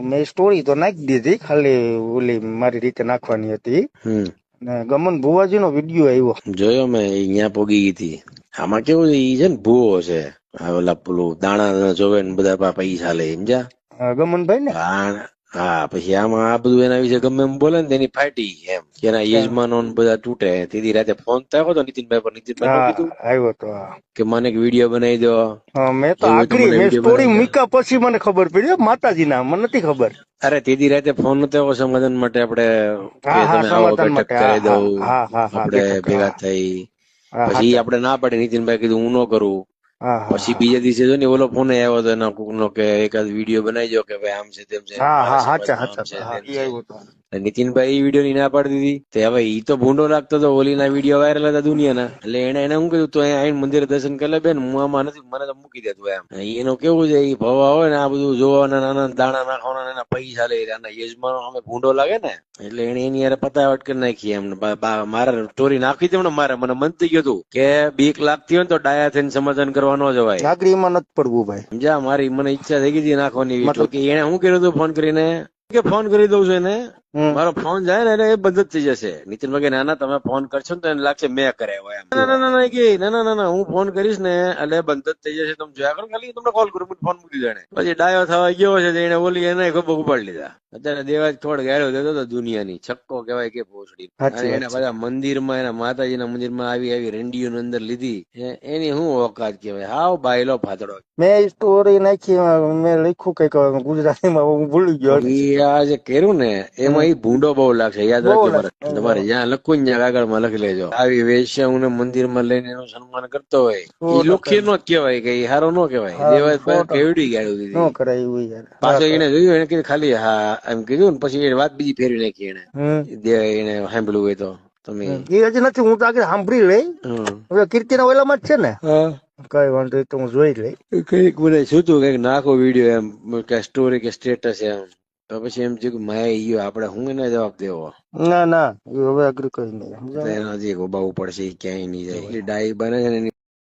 મેં સ્ટોરી તો નાખી દીધી, ખાલી ઓલી મારી રીતે નાખવાની હતી. ને ગમન ભુવાજી નો વિડીયો આવ્યો, જોયો મેં, અહીંયા પોગી ગઈ હતી. આમાં કેવું છે, ઈ છે ને ભૂવો છે, આ ઓલા પેલું દાણા જોવે ને બધા પૈસા લે, સમજ્યા? ગમનભાઈ ને. હા, પછી આમાં આ બધું એના વિશે ગમે એમ બોલે ને તેની ફાટી એમ કે એના યજમાનો ને બધા તૂટે. તેથી રાતે ફોન થયો હતો નીતિનભાઈ પર, નીતિનભાઈ નું કીધું આવ્યો તો કે મને એક વિડીયો બનાવી દો. મેં તો આખરી મેં સ્ટોરી મૂક્યા પછી મને ખબર પડી માતાજી ના, મને નથી ખબર. અરે તેથી રાતે ફોન નતો સમાધાન માટે આપડે કે તમે આવો બેઠક કરી દઉં, આપડે ભેગા થઈ. પછી આપડે ના પાડી, નીતિનભાઈ કીધું હું ન કરું. પછી બીજા દિવસે જો ને ઓલો ફોન આવ્યો હતો એના કોકનો કે એકાદ વિડીયો બનાવી દો કે ભાઈ આમ છે તેમ છે. નીતિનભાઈ એ વિડીયો ની ના પાડી દીધી. તો હવે ઈ તો ભૂંડો લાગતો હતો, ઓલી ના વિડીયો વાયરલ હતા દુનિયાના. એટલે એને શું કીધું, તો અહીંયા મંદિરે દર્શન કરી લે બેન, હું આમાં નથી, મને તો મૂકી દે તું એમ. એનું કેવું છે, એ ભવા હોય ને આ બધું જોવાના, નાના દાણા નાખવાના, એના પૈસા લે, એના યજમાનો અમે ભૂંડો લાગે ને, એટલે એને એની યાર પતાવટ કરી નાખી એમ. મારે સ્ટોરી નાખી હતી ને, મારે મને મન થઈ ગયું હતું કે 2 લાખ થી હોય ને તો ડાયા થઈને સમાધાન કરવા ન જવાય, નાગરીમાં નથી પડવું ભાઈ. સમજ્યા? મારી મને ઈચ્છા થઈ ગઈ હતી નાખવાની. કે એને શું કર્યું હતું ફોન કરીને કે ફોન કરી દઉં છું એને, મારો ફોન જાય ને એટલે એ બંધ જ થઈ જશે. નીતિનભાઈ ના તમે ફોન કરશો ને તો એને લાગશે મેં કર્યા એમ. ના હું ફોન કરીશ ને એટલે બંધ જ થઈ જશે, તમે જોયા કરો, ખાલી તમને કોલ કરું, ફોન મૂકી દીધો એને. પછી ડાયો થવા ગયો છે એને ઓલી એને ખબર ઉપાડી લીધા. અત્યારે દેવાજ થોડ ગાળ્યો દેતો હતો દુનિયાની, છક્કો કહેવાય કે ભોસડી. એને બધા મંદિરમાં, એના માતાજીના મંદિરમાં આવી રેંડીઓ અંદર લીધી, એની શું ઓકાત કહેવાય, હાવ બાયલો ફાતડો. મેં સ્ટોરી નાખી, મેં લખ્યું કઈક ગુજરાતીમાં, હું ભૂલી ગયો. આ જે કર્યું ને એમાં ઈ ભૂંડો બહુ લાગશે, યાદ રાખજો. તમારે જ્યાં લખવું ને ત્યાં આગળમાં લખી લેજો. આવી વેશ્યાઓને મંદિરમાં લઈને એનું સન્માન કરતો હોય, ઈ લોખી નો જ કહેવાય, કે હારો નો કહેવાય. દેવાજ કેવડી ગાળું દીધી. પાછો એને જોયું, એને કીધું ખાલી હા એમ કીધું ને, પછી વાત બીજી ફેરવી નાખી એને. એને સાંભળ્યું હોય તો તમે. એ હજી નથી, હું તો આગળ સાંભળી લઈ. હવે કીર્તિના ઓલામાં જ છે ને, કઈ વાંધો તો હું જોઈ લઈ. કઈક બધા શું તું કઈક નાખો વિડીયો એમ કે સ્ટોરી કે સ્ટેટસ એમ, તો પછી એમ થયું કે માય ગયો, આપડે હું એને જવાબ દેવો. ના હવે અઘરું કઈ નહીં, એનાથી ઉભાવું પડશે, ક્યાંય નહીં જાય. ડાઈ બને છે ને